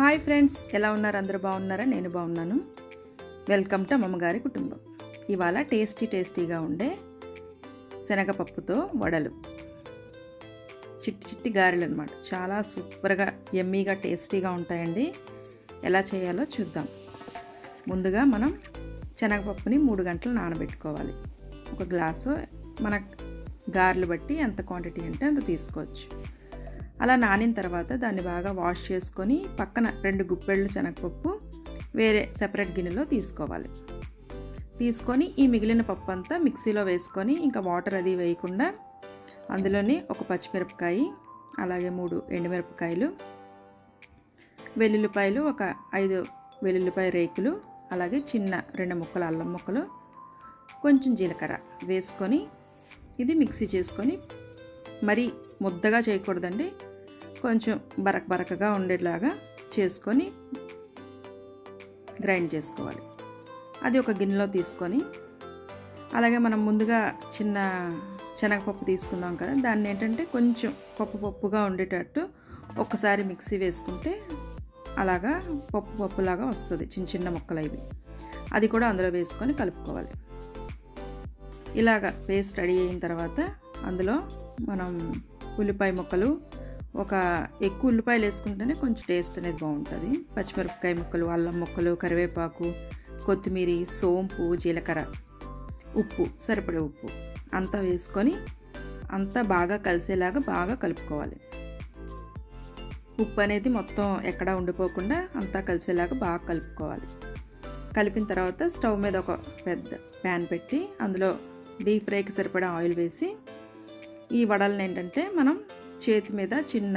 Hi friends, ఎలా ఉన్నారు? అందరూ బాగున్నారా? నేను బాగున్నాను. వెల్కమ్ టు అమ్మగారి కుటుంబం. ఇవాళ టేస్టీగా ఉండే శనగపప్పుతో వడలు, చిట్టి గారెలు అన్నమాట. చాలా సూపర్గా యమ్మీగా టేస్టీగా ఉంటాయండి. ఎలా చేయాలో చూద్దాం. ముందుగా మనం శనగపప్పుని 3 గంటలు నానబెట్టుకోవాలి. ఒక గ్లాసు మన గారెలు బట్టి ఎంత క్వాంటిటీ అంటే అంత తీసుకోవచ్చు. అలా నానిన తర్వాత దాన్ని బాగా వాష్ చేసుకొని పక్కన 2 గుప్పెళ్ళు శనగపప్పు వేరే సెపరేట్ గిన్నెలో తీసుకోవాలి. తీసుకొని ఈ మిగిలిన పప్పు అంతా మిక్సీలో వేసుకొని ఇంకా వాటర్ అది వేయకుండా అందులోనే ఒక పచ్చిమిరపకాయ, అలాగే 3 ఎండుమిరపకాయలు, వెల్లుల్లిపాయలు ఒక 5 వెల్లుల్లిపాయ రేకులు, అలాగే చిన్న 2 ముక్కలు అల్లం ముక్కలు, కొంచెం జీలకర్ర వేసుకొని ఇది మిక్సీ చేసుకొని, మరి ముద్దగా చేయకూడదండి, కొంచెం బరకగా ఉండేలాగా చేసుకొని గ్రైండ్ చేసుకోవాలి. అది ఒక గిన్నెలో తీసుకొని, అలాగే మనం ముందుగా చిన్న శనగపప్పు తీసుకున్నాం కదా, దాన్ని ఏంటంటే కొంచెం పప్పుగా ఉండేటట్టు ఒక్కసారి మిక్సీ వేసుకుంటే అలాగా పప్పులాగా వస్తుంది, చిన్న ముక్కలు ఇవి. అది కూడా అందులో వేసుకొని కలుపుకోవాలి. ఇలాగ పేస్ట్ రెడీ అయిన తర్వాత అందులో మనం ఉల్లిపాయ ముక్కలు, ఒక ఎక్కువ ఉల్లిపాయలు వేసుకుంటేనే కొంచెం టేస్ట్ అనేది బాగుంటుంది. పచ్చిమిరపకాయ ముక్కలు, అల్లం ముక్కలు, కరివేపాకు, కొత్తిమీర, సోంపు, జీలకర్ర, ఉప్పు, సరిపడే ఉప్పు అంతా వేసుకొని అంతా బాగా కలిసేలాగా బాగా కలుపుకోవాలి. ఉప్పు అనేది మొత్తం ఎక్కడా ఉండిపోకుండా అంతా కలిసేలాగా బాగా కలుపుకోవాలి. కలిపిన తర్వాత స్టవ్ మీద ఒక పెద్ద ప్యాన్ పెట్టి అందులో డీప్ ఫ్రైకి సరిపడా ఆయిల్ వేసి, ఈ వడలను ఏంటంటే మనం చేతి మీద చిన్న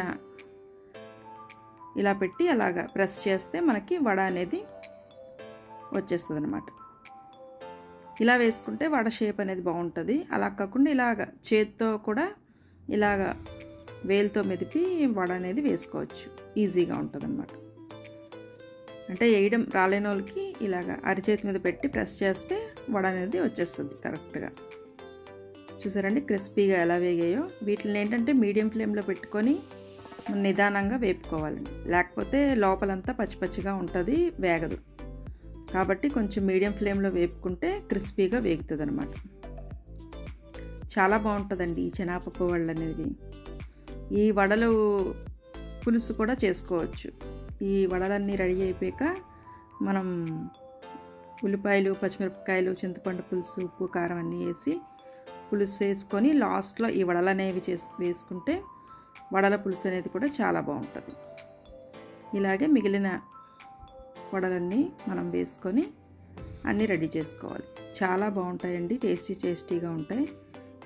ఇలా పెట్టి అలాగా ప్రెస్ చేస్తే మనకి వడ అనేది వచ్చేస్తుంది అన్నమాట. ఇలా వేసుకుంటే వడ షేప్ అనేది బాగుంటుంది. అలా కాకుండా ఇలాగ చేతితో కూడా ఇలాగ వేలుతో మెదిపి వడ అనేది వేసుకోవచ్చు, ఈజీగా ఉంటుంది అన్నమాట. అంటే వేయడం రాలేని వాళ్ళకి ఇలాగ అరిచేతి మీద పెట్టి ప్రెస్ చేస్తే వడ అనేది వచ్చేస్తుంది కరెక్ట్గా. చూసారండి క్రిస్పీగా ఎలా వేగాయో. వీటిని ఏంటంటే మీడియం ఫ్లేమ్లో పెట్టుకొని నిదానంగా వేపుకోవాలండి, లేకపోతే లోపలంతా పచ్చిగా ఉంటుంది, వేగదు. కాబట్టి కొంచెం మీడియం ఫ్లేమ్లో వేపుకుంటే క్రిస్పీగా వేగుతుంది అనమాట. చాలా బాగుంటుందండి ఈ శనగపప్పు వడలు అనేది. ఈ వడలు పులుసు కూడా చేసుకోవచ్చు. ఈ వడలన్నీ రెడీ అయిపోయాక మనం ఉల్లిపాయలు, పచ్చిమిరపకాయలు, చింతపండు పులుసు, ఉప్పు, కారం అన్నీ వేసి పులుసు వేసుకొని లాస్ట్లో ఈ వడలు అనేవి వేసుకుంటే వడల పులుసు అనేది కూడా చాలా బాగుంటుంది. ఇలాగే మిగిలిన వడలన్నీ మనం వేసుకొని అన్నీ రెడీ చేసుకోవాలి. చాలా బాగుంటాయండి, టేస్టీగా ఉంటాయి.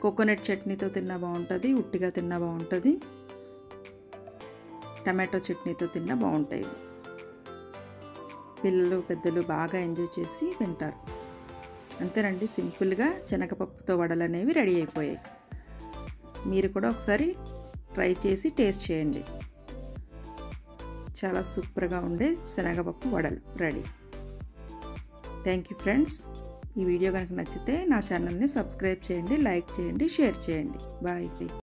కోకోనట్ చట్నీతో తిన్నా బాగుంటుంది, ఉట్టిగా తిన్నా బాగుంటుంది, టమాటో చట్నీతో తిన్నా బాగుంటాయి. పిల్లలు పెద్దలు బాగా ఎంజాయ్ చేసి తింటారు. అంతేనండి, సింపుల్గా శనగపప్పుతో వడలు అనేవి రెడీ అయిపోయాయి. మీరు కూడా ఒకసారి ట్రై చేసి టేస్ట్ చేయండి. చాలా సూపర్గా ఉండే శనగపప్పు వడలు రెడీ. Thank you friends. ఈ వీడియో కనుక నచ్చితే నా ఛానల్ని సబ్స్క్రైబ్ చేయండి, లైక్ చేయండి, షేర్ చేయండి. బాయ్.